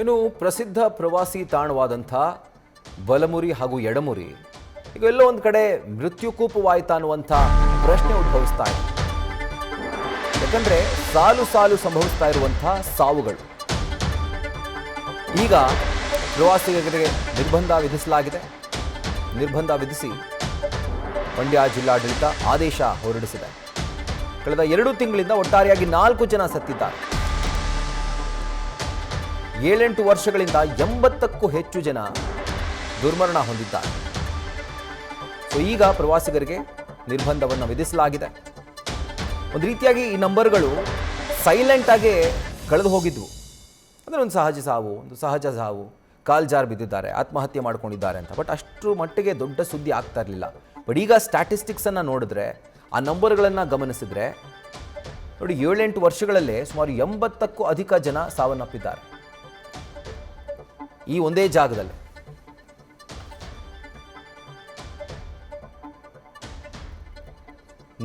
ಇನ್ನು ಪ್ರಸಿದ್ಧ ಪ್ರವಾಸಿ ತಾಣವಾದಂಥ ಬಲಮುರಿ ಹಾಗೂ ಎಡಮುರಿ ಈಗ ಎಲ್ಲೋ ಒಂದು ಕಡೆ ಮೃತ್ಯುಕೂಪವಾಯಿತಾ ಅನ್ನುವಂಥ ಪ್ರಶ್ನೆ ಉದ್ಭವಿಸ್ತಾ ಇದೆ. ಯಾಕಂದ್ರೆ ಸಾಲು ಸಾಲು ಸಂಭವಿಸ್ತಾ ಇರುವಂಥ ಸಾವುಗಳು. ಈಗ ಪ್ರವಾಸಿಗರಿಗೆ ನಿರ್ಬಂಧ ವಿಧಿಸಲಾಗಿದೆ. ನಿರ್ಬಂಧ ವಿಧಿಸಿ ಮಂಡ್ಯ ಜಿಲ್ಲಾಡಳಿತ ಆದೇಶ ಹೊರಡಿಸಿದೆ. ಕಳೆದ 2 ತಿಂಗಳಿಂದ ಒಟ್ಟಾರೆಯಾಗಿ 4 ಜನ ಸತ್ತಿದ್ದಾರೆ. 7-8 ವರ್ಷಗಳಿಂದ 80ಕ್ಕೂ ಹೆಚ್ಚು ಜನ ದುರ್ಮರಣ ಹೊಂದಿದ್ದಾರೆ. ಸೊ ಈಗ ಪ್ರವಾಸಿಗರಿಗೆ ನಿರ್ಬಂಧವನ್ನು ವಿಧಿಸಲಾಗಿದೆ. ಒಂದು ರೀತಿಯಾಗಿ ಈ ನಂಬರ್ಗಳು ಸೈಲೆಂಟ್ ಆಗಿ ಕಳೆದು ಹೋಗಿದ್ವು. ಅಂದರೆ ಒಂದು ಸಹಜ ಸಾವು, ಕಾಲ್ ಜಾರ್ ಬಿದ್ದಿದ್ದಾರೆ, ಆತ್ಮಹತ್ಯೆ ಮಾಡ್ಕೊಂಡಿದ್ದಾರೆ ಅಂತ. ಬಟ್ ಅಷ್ಟರ ಮಟ್ಟಿಗೆ ದೊಡ್ಡ ಸುದ್ದಿ ಆಗ್ತಾ ಇರಲಿಲ್ಲ. ಬಟ್ ಈಗ ಸ್ಟ್ಯಾಟಿಸ್ಟಿಕ್ಸನ್ನು ನೋಡಿದ್ರೆ, ಆ ನಂಬರ್ಗಳನ್ನು ಗಮನಿಸಿದ್ರೆ ನೋಡಿ, 7-8 ವರ್ಷಗಳಲ್ಲೇ ಸುಮಾರು 80ಕ್ಕೂ ಅಧಿಕ ಜನ ಸಾವನ್ನಪ್ಪಿದ್ದಾರೆ ಈ ಒಂದೇ ಜಾಗದಲ್ಲಿ.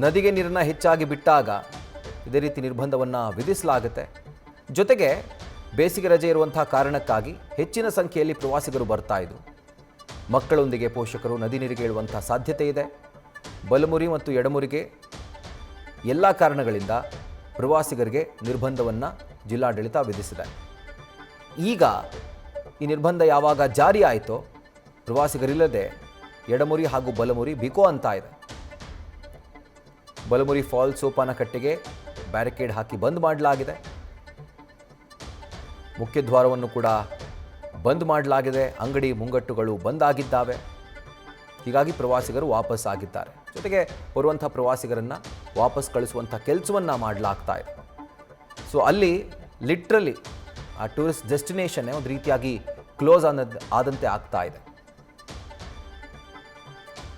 ನದಿಗೆ ನೀರನ್ನು ಹೆಚ್ಚಾಗಿ ಬಿಟ್ಟಾಗ ಇದೇ ರೀತಿ ನಿರ್ಬಂಧವನ್ನು ವಿಧಿಸಲಾಗುತ್ತೆ. ಜೊತೆಗೆ ಬೇಸಿಗೆ ರಜೆ ಇರುವಂತಹ ಕಾರಣಕ್ಕಾಗಿ ಹೆಚ್ಚಿನ ಸಂಖ್ಯೆಯಲ್ಲಿ ಪ್ರವಾಸಿಗರು ಬರ್ತಾ ಇದ್ರು. ಮಕ್ಕಳೊಂದಿಗೆ ಪೋಷಕರು ನದಿ ನೀರಿಗೆ ಇಳುವಂಥ ಸಾಧ್ಯತೆ ಇದೆ. ಬಲಮುರಿ ಮತ್ತು ಎಡಮುರಿಗೆ ಎಲ್ಲ ಕಾರಣಗಳಿಂದ ಪ್ರವಾಸಿಗರಿಗೆ ನಿರ್ಬಂಧವನ್ನು ಜಿಲ್ಲಾಡಳಿತ ವಿಧಿಸಿದೆ. ಈಗ ಈ ನಿರ್ಬಂಧ ಯಾವಾಗ ಜಾರಿ ಆಯಿತೋ ಪ್ರವಾಸಿಗರಿಲ್ಲದೆ ಎಡಮುರಿ ಹಾಗೂ ಬಲಮುರಿ ಬಿಕೋ ಅಂತ ಇದೆ. ಬಲಮುರಿ ಫಾಲ್ಸ್ ಸೋಪಾನಕಟ್ಟೆಗೆ ಬ್ಯಾರಿಕೇಡ್ ಹಾಕಿ ಬಂದ್ ಮಾಡಲಾಗಿದೆ. ಮುಖ್ಯ ದ್ವಾರವನ್ನು ಕೂಡ ಬಂದ್ ಮಾಡಲಾಗಿದೆ. ಅಂಗಡಿ ಮುಂಗಟ್ಟುಗಳು ಬಂದ್ ಆಗಿದ್ದಾವೆ. ಹೀಗಾಗಿ ಪ್ರವಾಸಿಗರು ವಾಪಸ್ ಆಗಿದ್ದಾರೆ. ಜೊತೆಗೆ ಬರುವಂಥ ಪ್ರವಾಸಿಗರನ್ನು ವಾಪಸ್ ಕಳಿಸುವಂಥ ಕೆಲಸವನ್ನು ಮಾಡಲಾಗ್ತಾ ಇದೆ. ಸೊ ಅಲ್ಲಿ ಲಿಟ್ರಲಿ ಆ ಟೂರಿಸ್ಟ್ ಡೆಸ್ಟಿನೇಷನ್ನೇ ಒಂದು ರೀತಿಯಾಗಿ ಕ್ಲೋಸ್ ಆದಂತೆ ಆಗ್ತಾ ಇದೆ.